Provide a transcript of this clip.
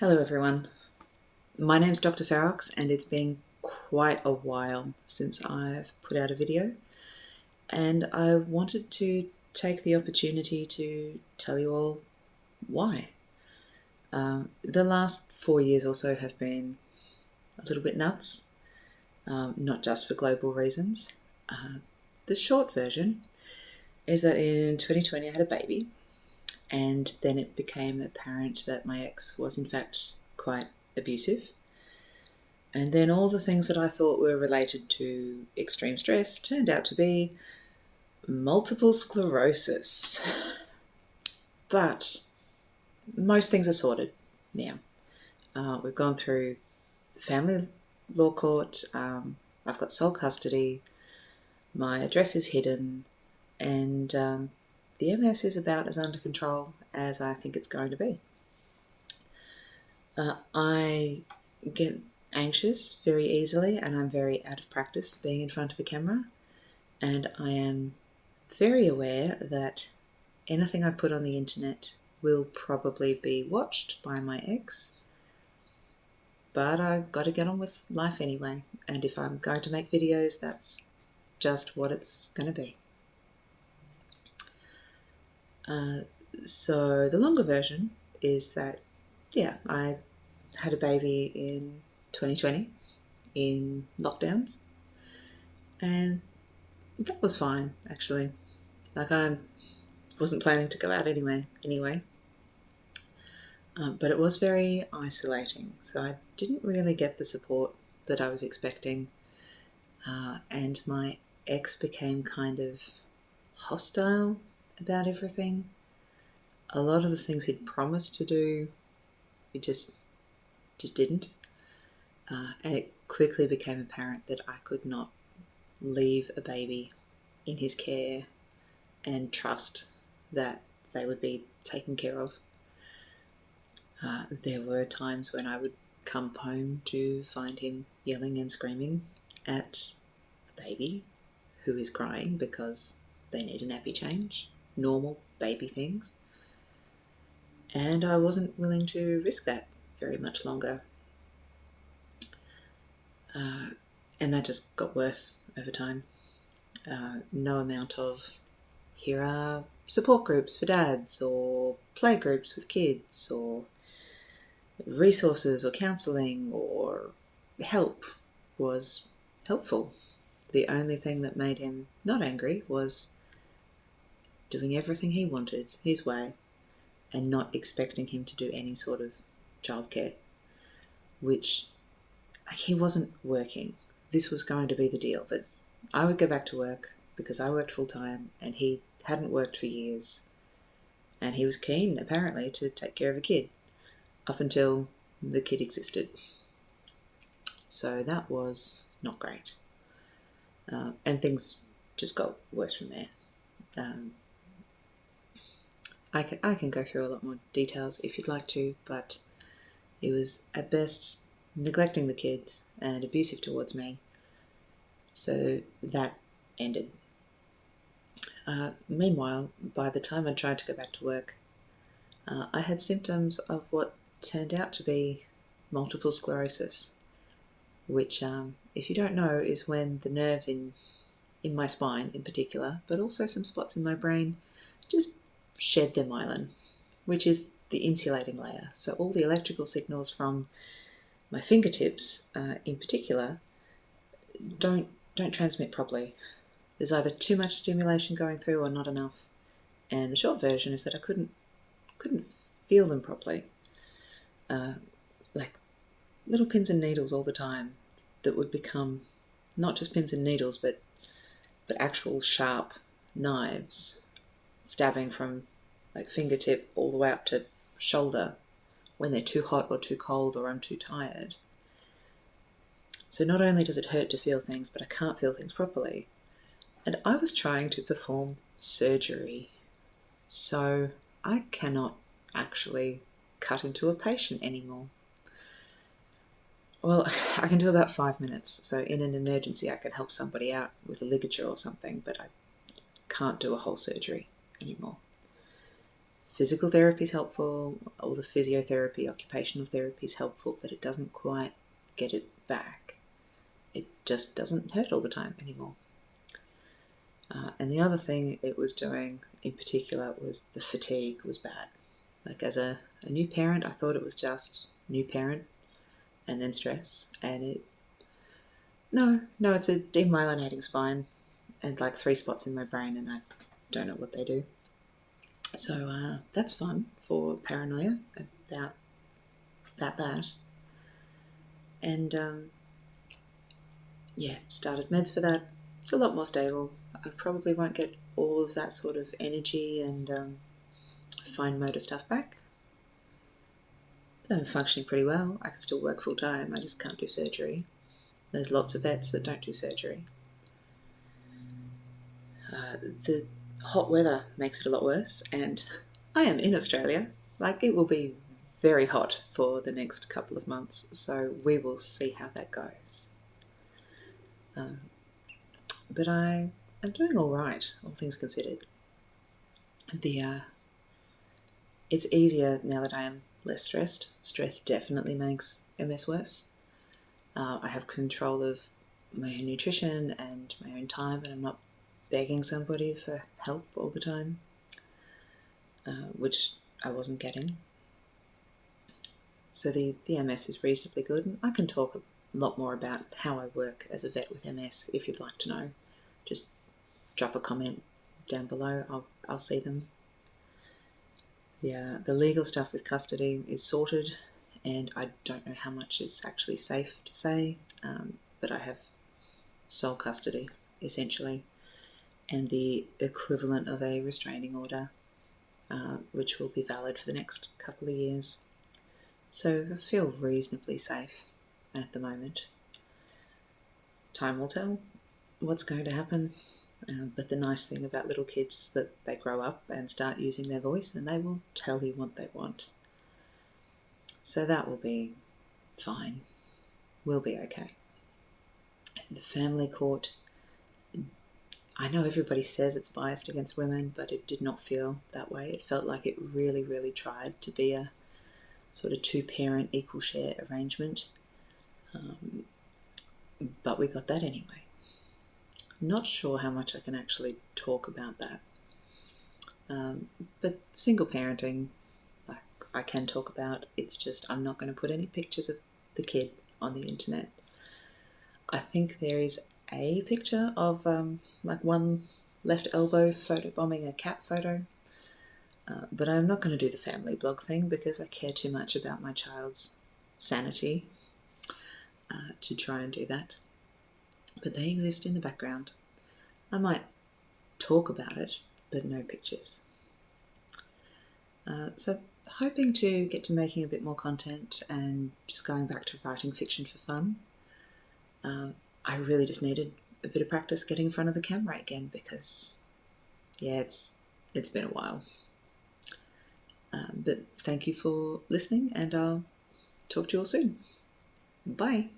Hello everyone, my name's Dr. Ferox and it's been quite a while since I've put out a video, and I wanted to take the opportunity to tell you all why. The last 4 years or so have been a little bit nuts, not just for global reasons. The short version is that in 2020 I had a baby, and then it became apparent that my ex was in fact quite abusive. And then all the things that I thought were related to extreme stress turned out to be multiple sclerosis. But most things are sorted now. We've gone through family law court. I've got sole custody. My address is hidden. And the MS is about as under control as I think it's going to be. I get anxious very easily, and I'm very out of practice being in front of a camera. And I am very aware that anything I put on the internet will probably be watched by my ex, but I've got to get on with life anyway. And if I'm going to make videos, that's just what it's going to be. So the longer version is that, I had a baby in 2020 in lockdowns, and that was fine, actually. Like, I wasn't planning to go out anyway. But it was very isolating, so I didn't really get the support that I was expecting. And my ex became kind of hostile about everything. A lot of the things he'd promised to do, he just didn't. And it quickly became apparent that I could not leave a baby in his care and trust that they would be taken care of. There were times when I would come home to find him yelling and screaming at a baby who is crying because they need a nappy change, normal baby things. And I wasn't willing to risk that very much longer. And that just got worse over time. No amount of, here are support groups for dads, or play groups with kids, or resources or counselling or help was helpful. The only thing that made him not angry was doing everything he wanted his way and not expecting him to do any sort of childcare, which, he wasn't working. This was going to be the deal, that I would go back to work because I worked full time and he hadn't worked for years, and he was keen apparently to take care of a kid up until the kid existed. So that was not great. And things just got worse from there. I can go through a lot more details if you'd like to, but he was at best neglecting the kid and abusive towards me. So that ended. Meanwhile, by the time I tried to go back to work, I had symptoms of what turned out to be multiple sclerosis, which, if you don't know, is when the nerves in my spine in particular, but also some spots in my brain, just shed their myelin, which is the insulating layer. So all the electrical signals from my fingertips, in particular, don't transmit properly. There's either too much stimulation going through or not enough. And the short version is that I couldn't feel them properly. Like little pins and needles all the time that would become not just pins and needles, but actual sharp knives, stabbing from like fingertip all the way up to shoulder when they're too hot or too cold or I'm too tired. So not only does it hurt to feel things, but I can't feel things properly. And I was trying to perform surgery, so I cannot actually cut into a patient anymore. Well, I can do about 5 minutes, so in an emergency I can help somebody out with a ligature or something, but I can't do a whole surgery anymore. physical therapy is helpful, all the physiotherapy, occupational therapy is helpful, but it doesn't quite get it back. It just doesn't hurt all the time anymore. And the other thing it was doing in particular was the fatigue was bad. Like as a new parent, I thought it was just new parent and then stress. And no, it's a demyelinating spine and like 3 spots in my brain, and I don't know what they do. So that's fun for paranoia about that. And started meds for that. It's a lot more stable. I probably won't get all of that sort of energy and fine motor stuff back. But I'm functioning pretty well. I can still work full time. I just can't do surgery. There's lots of vets that don't do surgery. The hot weather makes it a lot worse, and I am in Australia. Like, it will be very hot for the next couple of months, so we will see how that goes. But I'm doing all right, all things considered. It's easier now that I am less stressed. Stress definitely makes MS worse. I have control of my own nutrition and my own time, and I'm not begging somebody for help all the time, which I wasn't getting. So the MS is reasonably good, and I can talk a lot more about how I work as a vet with MS if you'd like to know. Just drop a comment down below. I'll see them. The legal stuff with custody is sorted, and I don't know how much it's actually safe to say, but I have sole custody, essentially, and the equivalent of a restraining order, which will be valid for the next couple of years. So I feel reasonably safe at the moment. Time will tell what's going to happen, but the nice thing about little kids is that they grow up and start using their voice, and they will tell you what they want. So that will be fine. We'll be okay. The family court, I know everybody says it's biased against women, but it did not feel that way. It felt like it really, really tried to be a sort of 2-parent equal share arrangement. But we got that anyway. Not sure how much I can actually talk about that. But single parenting, like, I can talk about. It's just I'm not going to put any pictures of the kid on the internet. I think there is a picture of like one left elbow photobombing a cat photo. But I'm not going to do the family blog thing because I care too much about my child's sanity to try and do that. But they exist in the background. I might talk about it, but no pictures. So hoping to get to making a bit more content and just going back to writing fiction for fun. I really just needed a bit of practice getting in front of the camera again because, it's been a while. But thank you for listening, and I'll talk to you all soon. Bye.